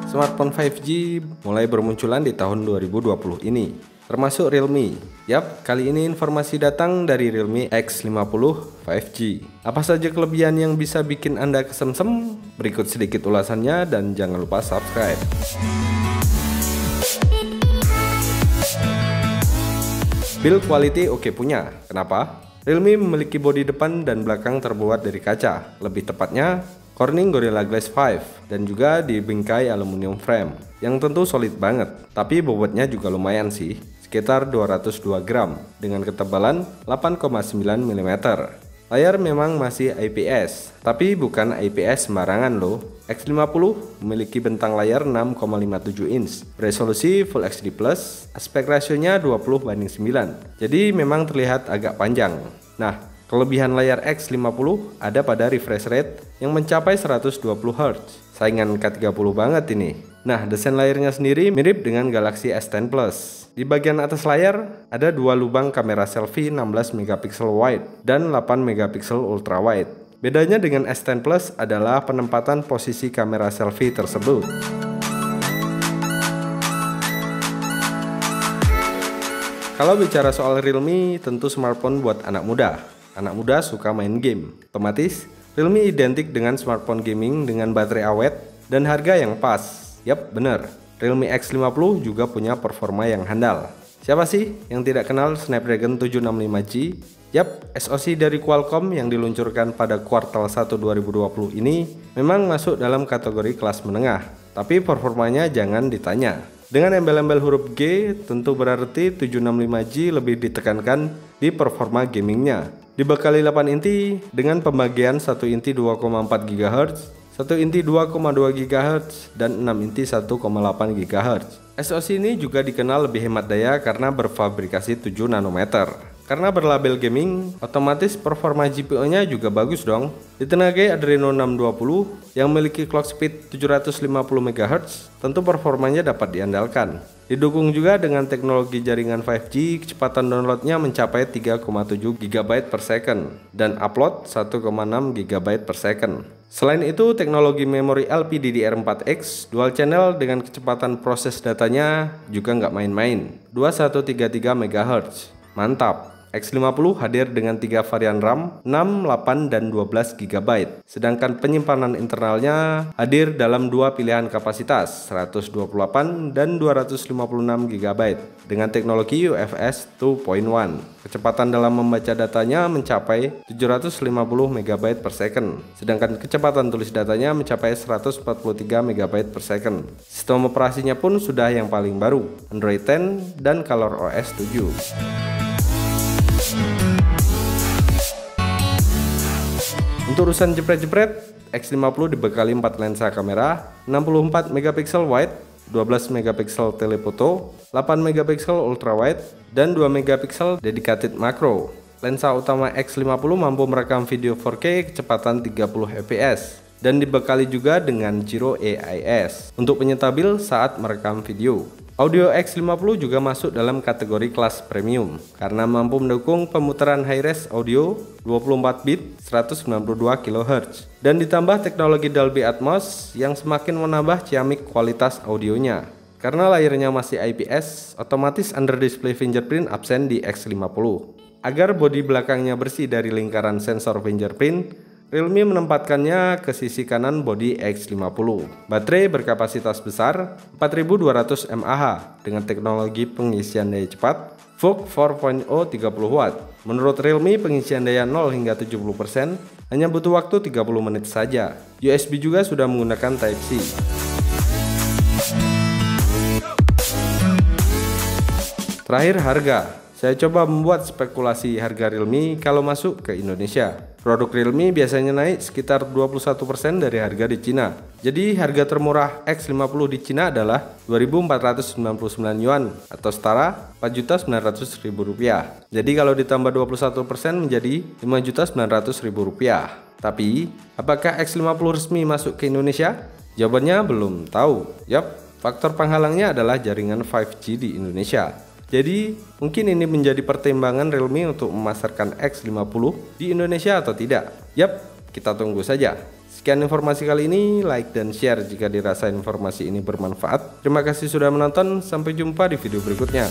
Smartphone 5G mulai bermunculan di tahun 2020 ini, termasuk Realme. Yap, kali ini informasi datang dari Realme X50 5G. Apa saja kelebihan yang bisa bikin Anda kesemsem? Berikut sedikit ulasannya dan jangan lupa subscribe. Build quality oke punya. Kenapa? Realme memiliki bodi depan dan belakang terbuat dari kaca. Lebih tepatnya, Corning Gorilla Glass 5 dan juga dibingkai aluminium frame yang tentu solid banget, tapi bobotnya juga lumayan sih, sekitar 202 gram dengan ketebalan 8,9 mm. Layar memang masih IPS, tapi bukan IPS sembarangan loh. X50 memiliki bentang layar 6,57 inch, resolusi Full HD+, aspek rasionya 20:9, jadi memang terlihat agak panjang. Nah, kelebihan layar X50 ada pada refresh rate yang mencapai 120 Hz. Saingan K30 banget ini. Nah, desain layarnya sendiri mirip dengan Galaxy S10 Plus. Di bagian atas layar ada dua lubang kamera selfie 16 MP wide dan 8 MP ultra wide. Bedanya dengan S10 Plus adalah penempatan posisi kamera selfie tersebut. Kalau bicara soal Realme, tentu smartphone buat anak muda. Anak muda suka main game. Otomatis, Realme identik dengan smartphone gaming dengan baterai awet dan harga yang pas. Yap, bener. Realme X50 juga punya performa yang handal. Siapa sih yang tidak kenal Snapdragon 765G? Yap, SoC dari Qualcomm yang diluncurkan pada kuartal 1 2020 ini memang masuk dalam kategori kelas menengah. Tapi performanya jangan ditanya. Dengan embel-embel huruf G, tentu berarti 765G lebih ditekankan di performa gamingnya. Dibekali 8 inti dengan pembagian 1 inti 2,4 GHz, 1 inti 2,2 GHz, dan 6 inti 1,8 GHz. SoC ini juga dikenal lebih hemat daya karena berfabrikasi 7 nanometer. Karena berlabel gaming, otomatis performa GPU-nya juga bagus dong. Ditenagai Adreno 620 yang memiliki clock speed 750 MHz, tentu performanya dapat diandalkan. Didukung juga dengan teknologi jaringan 5G, kecepatan downloadnya mencapai 3,7 GB per second dan upload 1,6 GB per second. Selain itu, teknologi memori LPDDR4X dual channel dengan kecepatan proses datanya juga nggak main-main, 2133 MHz. Mantap! X50 hadir dengan 3 varian RAM, 6, 8, dan 12 GB. Sedangkan penyimpanan internalnya hadir dalam dua pilihan kapasitas, 128 dan 256 GB dengan teknologi UFS 2.1. Kecepatan dalam membaca datanya mencapai 750 MB per second, sedangkan kecepatan tulis datanya mencapai 143 MB per second. Sistem operasinya pun sudah yang paling baru, Android 10 dan ColorOS 7. Untuk urusan jepret-jepret, X50 dibekali 4 lensa kamera, 64 MP wide, 12 MP telefoto, 8 MP ultra wide, dan 2 MP dedicated macro. Lensa utama X50 mampu merekam video 4K kecepatan 30 fps dan dibekali juga dengan Gyro AIS untuk penyetabil saat merekam video. Audio X50 juga masuk dalam kategori kelas premium karena mampu mendukung pemutaran high-res audio 24 bit 192 kHz dan ditambah teknologi Dolby Atmos yang semakin menambah ciamik kualitas audionya. Karena layarnya masih IPS, otomatis under display fingerprint absen di X50. Agar bodi belakangnya bersih dari lingkaran sensor fingerprint, Realme menempatkannya ke sisi kanan bodi X50. Baterai berkapasitas besar 4200 mAh dengan teknologi pengisian daya cepat VOOC 4.0 30 watt. Menurut Realme, pengisian daya 0 hingga 70% hanya butuh waktu 30 menit saja. USB juga sudah menggunakan Type-C. Terakhir, harga. Saya coba membuat spekulasi harga Realme kalau masuk ke Indonesia. Produk Realme biasanya naik sekitar 21% dari harga di Cina. Jadi harga termurah X50 di Cina adalah 2.499 yuan atau setara 4.900.000 rupiah. Jadi kalau ditambah 21% menjadi 5.900.000 rupiah. Tapi apakah X50 resmi masuk ke Indonesia? Jawabannya belum tahu. Yap, faktor penghalangnya adalah jaringan 5G di Indonesia. Jadi mungkin ini menjadi pertimbangan Realme untuk memasarkan X50 di Indonesia atau tidak. Yap, kita tunggu saja. Sekian informasi kali ini, like dan share jika dirasa informasi ini bermanfaat. Terima kasih sudah menonton, sampai jumpa di video berikutnya.